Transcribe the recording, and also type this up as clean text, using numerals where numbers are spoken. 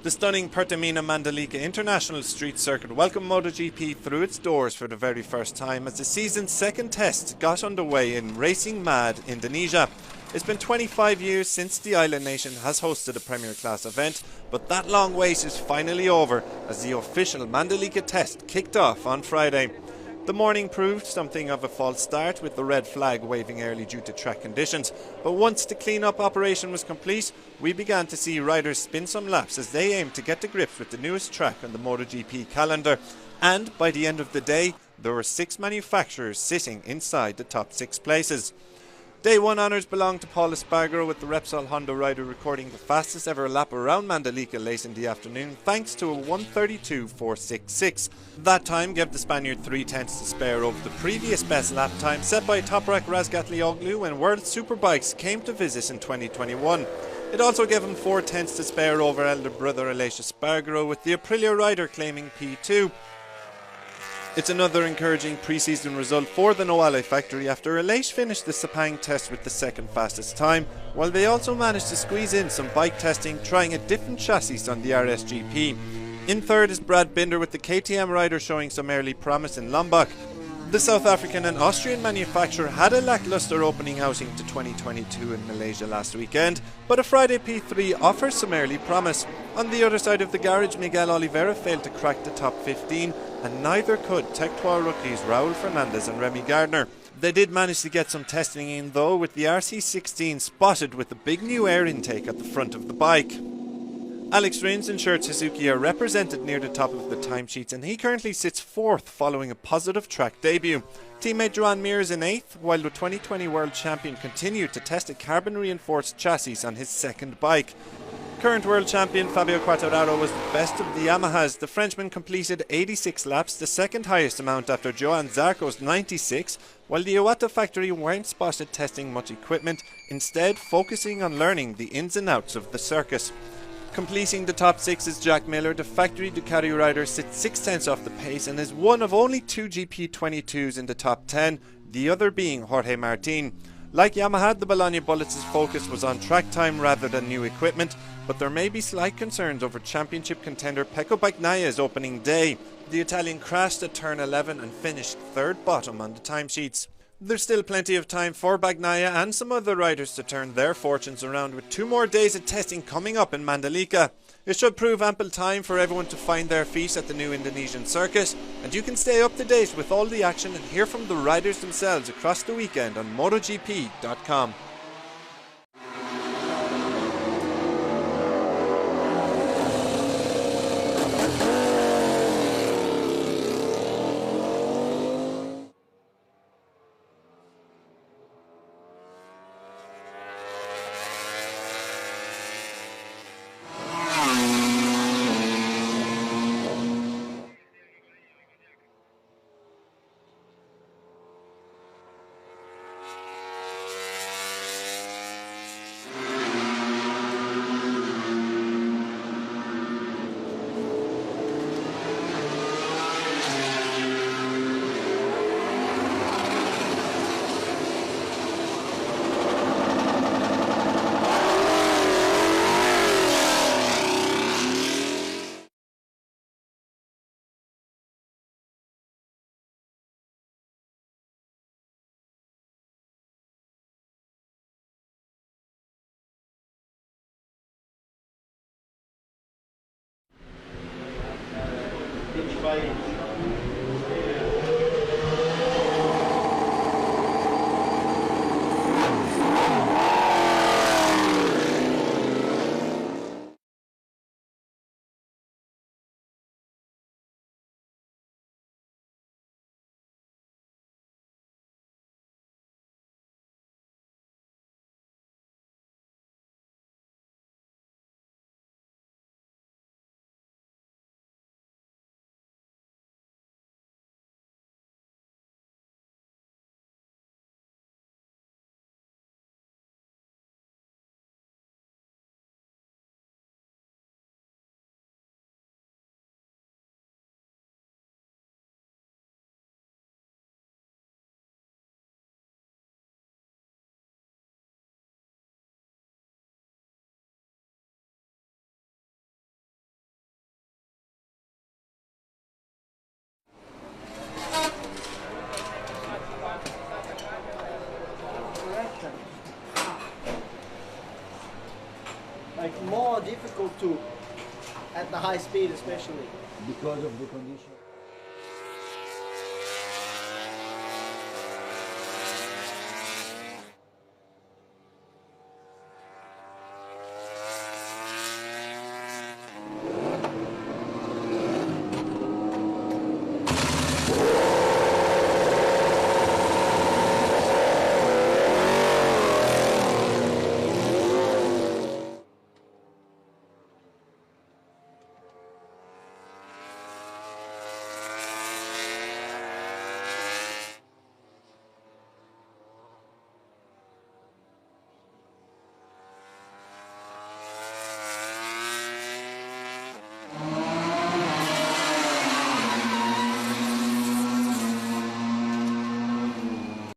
The stunning Pertamina Mandalika International Street Circuit welcomed MotoGP through its doors for the very first time as the season's second test got underway in Racing Mad, Indonesia. It's been 25 years since the island nation has hosted a Premier Class event, but that long wait is finally over as the official Mandalika test kicked off on Friday. The morning proved something of a false start with the red flag waving early due to track conditions, but once the clean-up operation was complete, we began to see riders spin some laps as they aimed to get to grips with the newest track on the MotoGP calendar. And by the end of the day, there were 6 manufacturers sitting inside the top 6 places. Day 1 honours belonged to Paul Espargaro, with the Repsol Honda rider recording the fastest ever lap around Mandalika late in the afternoon thanks to a 1:32.466. That time gave the Spaniard 3 tenths to spare over the previous best lap time set by Toprak Razgatlioglu when World Superbikes came to visit in 2021. It also gave him 4 tenths to spare over elder brother Aleix Espargaro, with the Aprilia rider claiming P2. It's another encouraging pre-season result for the Noale factory after Aleix finished the Sepang test with the second fastest time, while they also managed to squeeze in some bike testing trying a different chassis on the RSGP. In third is Brad Binder, with the KTM rider showing some early promise in Lombok. The South African and Austrian manufacturer had a lackluster opening outing to 2022 in Malaysia last weekend, but a Friday P3 offers some early promise. On the other side of the garage, Miguel Oliveira failed to crack the top 15, and neither could Tech 3 rookies Raul Fernandez and Remy Gardner. They did manage to get some testing in though, with the RC16 spotted with the big new air intake at the front of the bike. Alex Rins and Shirt Suzuki are represented near the top of the timesheets, and he currently sits 4th following a positive track debut. Teammate Joan Mir is in 8th, while the 2020 World Champion continued to test a carbon reinforced chassis on his second bike. Current World Champion Fabio Quartararo was the best of the Yamahas. The Frenchman completed 86 laps, the second highest amount after Johan Zarco's 96, while the Iwata factory weren't spotted testing much equipment, instead focusing on learning the ins and outs of the circuit. Completing the top 6 is Jack Miller. The factory Ducati rider sits 6 tenths off the pace and is one of only 2 GP22s in the top 10, the other being Jorge Martin. Like Yamaha, the Bologna Bullets' focus was on track time rather than new equipment, but there may be slight concerns over championship contender Pecco Bagnaglia's opening day. The Italian crashed at turn 11 and finished 3rd bottom on the timesheets. There's still plenty of time for Bagnaia and some other riders to turn their fortunes around, with 2 more days of testing coming up in Mandalika. It should prove ample time for everyone to find their feet at the new Indonesian circuit, and you can stay up to date with all the action and hear from the riders themselves across the weekend on MotoGP.com. Inch by inch. difficult too, at the high speed especially. because of the condition.